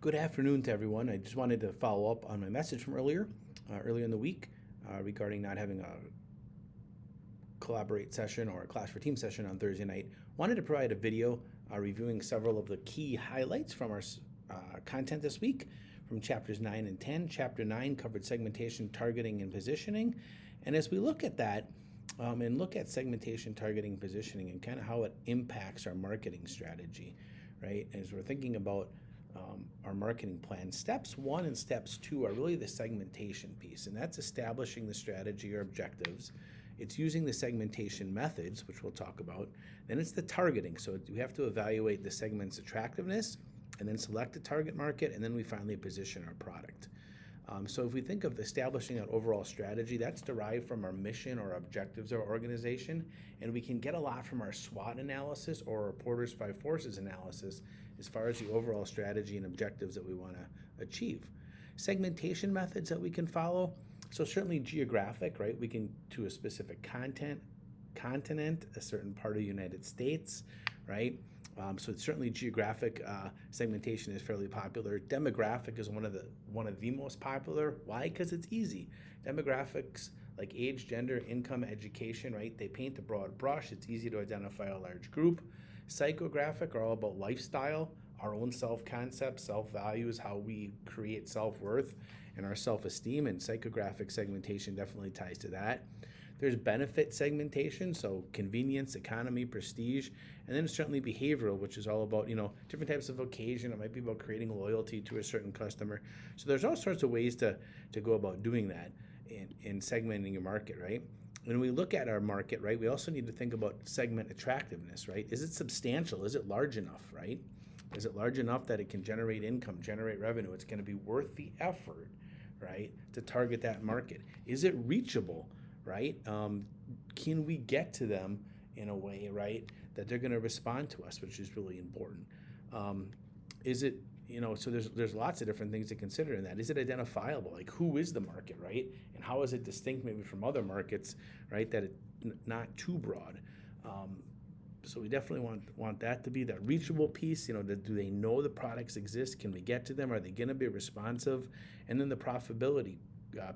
Good afternoon to everyone. I just wanted to follow up on my message from earlier in the week regarding not having a collaborate session or a Clash for Team session on Thursday night. Wanted to provide a video reviewing several of the key highlights from our content this week from chapters 9 and 10. Chapter 9 covered segmentation, targeting, and positioning. And as we look at that and look at segmentation, targeting, positioning, and kind of how it impacts our marketing strategy, right? As we're thinking about our marketing plan, steps 1 and steps 2 are really the segmentation piece, and that's establishing the strategy or objectives. It's using the segmentation methods, which we'll talk about. Then it's the targeting. So we have to evaluate the segment's attractiveness and then select the target market, and then we finally position our product. So if we think of establishing an overall strategy, that's derived from our mission or objectives of our organization, and we can get a lot from our SWOT analysis or our Porter's 5 Forces analysis as far as the overall strategy and objectives that we want to achieve. Segmentation methods that we can follow, so certainly geographic, right? We can to a specific continent, a certain part of the United States, right? So it's certainly geographic segmentation is fairly popular. Demographic is one of the most popular. Why? Because it's easy. Demographics like age, gender, income, education, right? They paint the broad brush. It's easy to identify a large group. Psychographic are all about lifestyle, our own self-concept, self-values, how we create self-worth and our self-esteem, and psychographic segmentation definitely ties to that. There's benefit segmentation, so convenience, economy, prestige, and then certainly behavioral, which is all about, different types of occasion. It might be about creating loyalty to a certain customer. So there's all sorts of ways to go about doing that in segmenting your market, right? When we look at our market, right, we also need to think about segment attractiveness, right? Is it substantial? Is it large enough, right? Is it large enough that it can generate income, generate revenue? It's going to be worth the effort, right, to target that market. Is it reachable, right? Can we get to them in a way, right, that they're going to respond to us, which is really important? Is it, so there's lots of different things to consider in that. Is it identifiable? Like, who is the market, right? And how is it distinct maybe from other markets, right, that it's not too broad? So we definitely want that to be that reachable piece. Do they know the products exist? Can we get to them? Are they going to be responsive? And then the profitability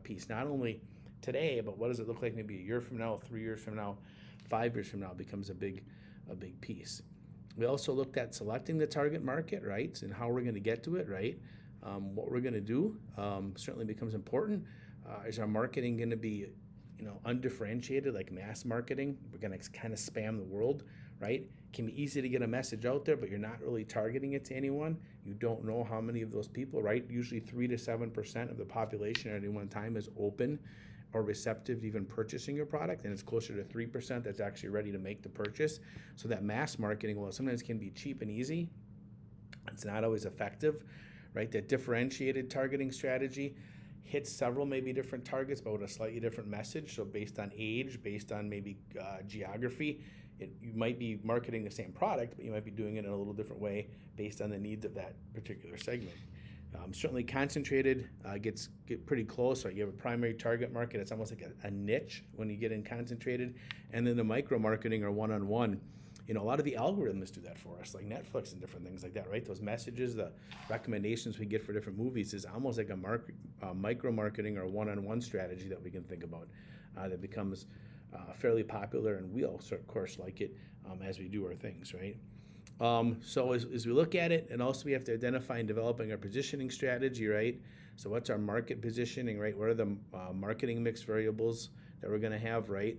piece, not only today, but what does it look like maybe a year from now, 3 years from now, 5 years from now becomes a big piece. We also looked at selecting the target market, right, and how we're going to get to it, right? What we're going to do certainly becomes important. Is our marketing going to be, undifferentiated, like mass marketing? We're going to kind of spam the world, right? It can be easy to get a message out there, but you're not really targeting it to anyone. You don't know how many of those people, right? Usually 3 to 7% of the population at any one time is open or receptive to even purchasing your product, and it's closer to 3% that's actually ready to make the purchase. So that mass marketing, well, sometimes can be cheap and easy. It's not always effective, right? That differentiated targeting strategy hits several maybe different targets, but with a slightly different message. So based on age, based on maybe geography, you might be marketing the same product, but you might be doing it in a little different way based on the needs of that particular segment. Certainly concentrated get pretty close. Right? You have a primary target market. It's almost like a niche when you get in concentrated. And then the micro marketing or one-on-one. A lot of the algorithms do that for us, like Netflix and different things like that, right? Those messages, the recommendations we get for different movies is almost like a micro marketing or one-on-one strategy that we can think about that becomes fairly popular, and we also, of course, like it as we do our things, right? So as we look at it, and also we have to identify and developing our positioning strategy, right? So what's our market positioning, right? What are the marketing mix variables that we're going to have, right?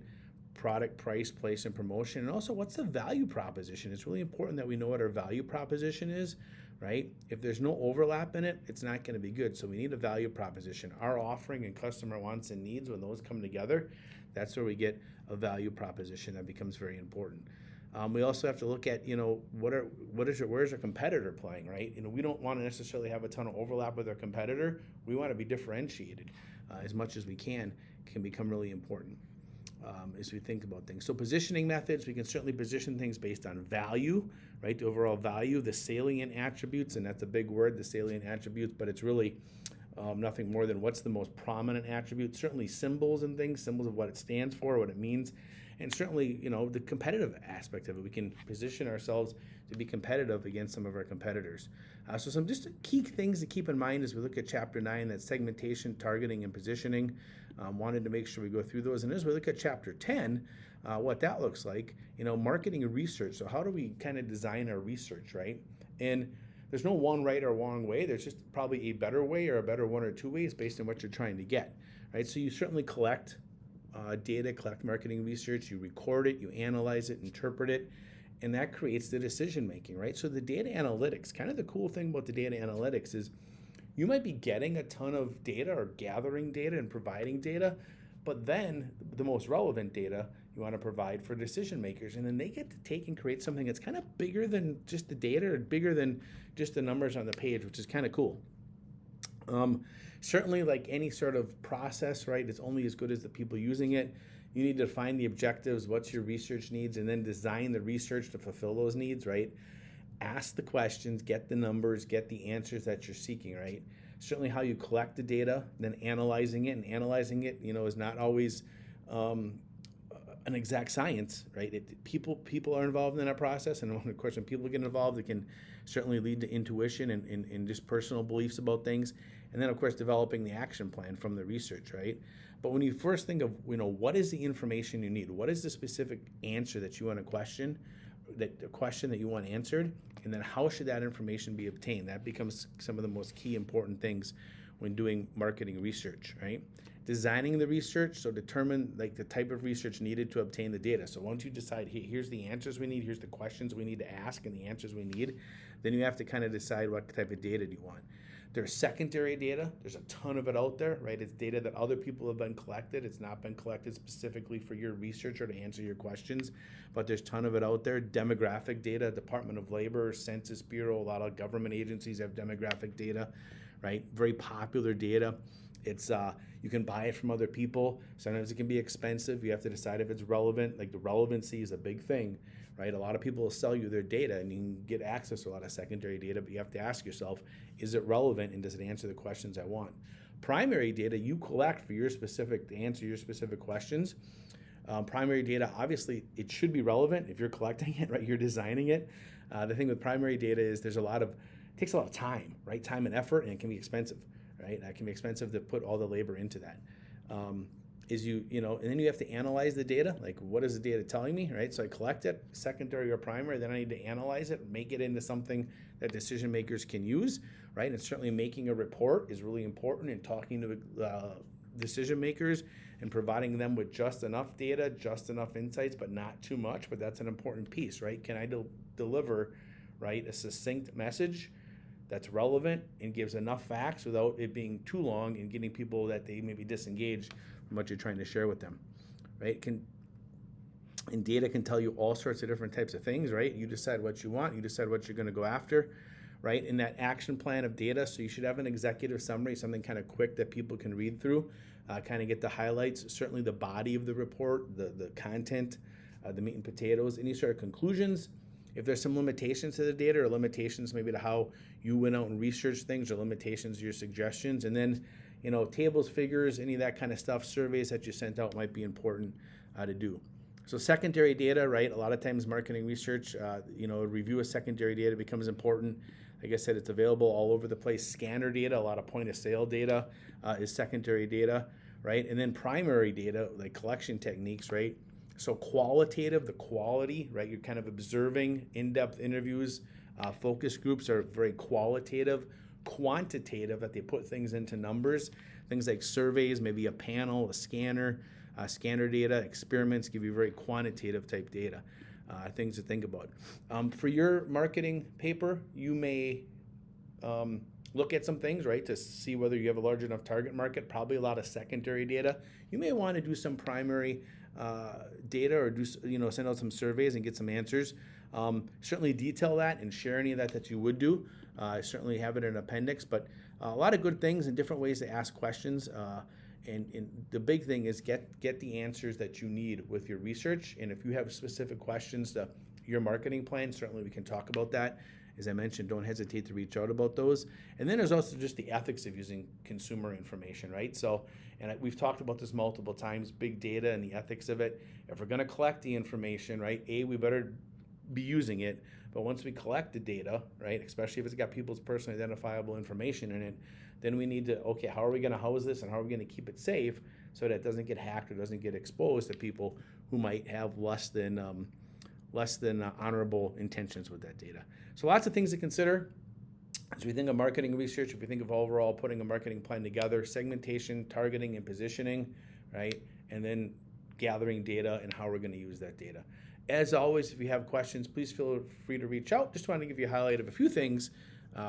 Product, price, place, and promotion. And also, what's the value proposition? It's really important that we know what our value proposition is, right? If there's no overlap in it, it's not going to be good. So we need a value proposition. Our offering and customer wants and needs, when those come together, that's where we get a value proposition that becomes very important. We also have to look at, where's our competitor playing, right? We don't want to necessarily have a ton of overlap with our competitor. We want to be differentiated as much as we can become really important as we think about things. So positioning methods, we can certainly position things based on value, right? The overall value, the salient attributes, and that's a big word, the salient attributes, but it's really nothing more than what's the most prominent attribute. Certainly symbols and things, symbols of what it stands for, what it means, and certainly, the competitive aspect of it. We can position ourselves to be competitive against some of our competitors. So some just key things to keep in mind as we look at Chapter 9, that segmentation, targeting, and positioning. Wanted to make sure we go through those. And as we look at Chapter 10, what that looks like, marketing and research. So how do we kind of design our research, right? And there's no one right or wrong way. There's just probably a better way or a better one or two ways based on what you're trying to get, right? So you certainly collect data, collect marketing research, you record it, you analyze it, interpret it, and that creates the decision making, right? So the data analytics, kind of the cool thing about the data analytics is you might be getting a ton of data or gathering data and providing data, but then the most relevant data you want to provide for decision makers, and then they get to take and create something that's kind of bigger than just the data or bigger than just the numbers on the page, which is kind of cool. Certainly, like any sort of process, right, it's only as good as the people using it. You need to find the objectives, what's your research needs, and then design the research to fulfill those needs, right? Ask the questions, get the numbers, get the answers that you're seeking, right? Certainly how you collect the data, then analyzing it, and analyzing it, is not always an exact science, right? People are involved in that process, and of course, when people get involved, it can certainly lead to intuition and just personal beliefs about things. And then, of course, developing the action plan from the research, right? But when you first think of, what is the information you need? What is the specific answer that you want to question, the question that you want answered? And then how should that information be obtained? That becomes some of the most key important things when doing marketing research, right? Designing the research, so determine like the type of research needed to obtain the data. So once you decide, hey, here's the answers we need, here's the questions we need to ask and the answers we need, then you have to kind of decide what type of data do you want. There's secondary data. There's a ton of it out there, right? It's data that other people have been collected. It's not been collected specifically for your research or to answer your questions, but there's a ton of it out there. Demographic data, Department of Labor, Census Bureau, a lot of government agencies have demographic data, right? Very popular data. It's you can buy it from other people. Sometimes it can be expensive. You have to decide if it's relevant. Like the relevancy is a big thing, right? A lot of people will sell you their data and you can get access to a lot of secondary data, but you have to ask yourself, is it relevant and does it answer the questions I want? Primary data you collect for to answer your specific questions. Primary data, obviously, it should be relevant if you're collecting it, right? You're designing it. The thing with primary data is it takes a lot of time, right? Time and effort, and it can be expensive, right? It can be expensive to put all the labor into that. And then you have to analyze the data. Like, what is the data telling me, right? So I collect it, secondary or primary, then I need to analyze it, make it into something that decision makers can use, right? And certainly making a report is really important, and talking to decision makers and providing them with just enough data, just enough insights, but not too much. But that's an important piece, right? Can I deliver, right, a succinct message that's relevant and gives enough facts without it being too long and getting people that they maybe disengage from what you're trying to share with them, right? And data can tell you all sorts of different types of things, right? You decide what you want, you decide what you're going to go after, right? In that action plan of data, so you should have an executive summary, something kind of quick that people can read through, kind of get the highlights, certainly the body of the report, the content, the meat and potatoes, any sort of conclusions. If there's some limitations to the data or limitations maybe to how you went out and researched things or limitations to your suggestions, and then tables, figures, any of that kind of stuff, surveys that you sent out might be important to do. So secondary data, right? A lot of times marketing research, review of secondary data becomes important. Like I said, it's available all over the place. Scanner data, a lot of point of sale data is secondary data, right? And then primary data, like collection techniques, right? So qualitative, the quality, right? You're kind of observing in-depth interviews. Focus groups are very qualitative. Quantitative, that they put things into numbers. Things like surveys, maybe a panel, a scanner, scanner data, experiments give you very quantitative type data. Things to think about. For your marketing paper, you may look at some things, right, to see whether you have a large enough target market, probably a lot of secondary data. You may want to do some primary data or send out some surveys and get some answers. Certainly detail that and share any of that you would do. Certainly have it in an appendix, but a lot of good things and different ways to ask questions. And the big thing is get the answers that you need with your research. And if you have specific questions to your marketing plan, certainly we can talk about that. As I mentioned, don't hesitate to reach out about those. And then there's also just the ethics of using consumer information, right? So, and we've talked about this multiple times, big data and the ethics of it. If we're going to collect the information, right, we better be using it, But once we collect the data, right, especially if it's got people's personally identifiable information in it, then we need to, okay, how are we going to house this and how are we going to keep it safe so that it doesn't get hacked or doesn't get exposed to people who might have less than honorable intentions with that data. So lots of things to consider as we think of marketing research. If we think of overall putting a marketing plan together, segmentation, targeting, and positioning, right, and then gathering data and how we're going to use that data. As always, if you have questions, please feel free to reach out. Just wanted to give you a highlight of a few things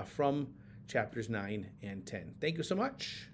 from chapters 9 and 10. Thank you so much.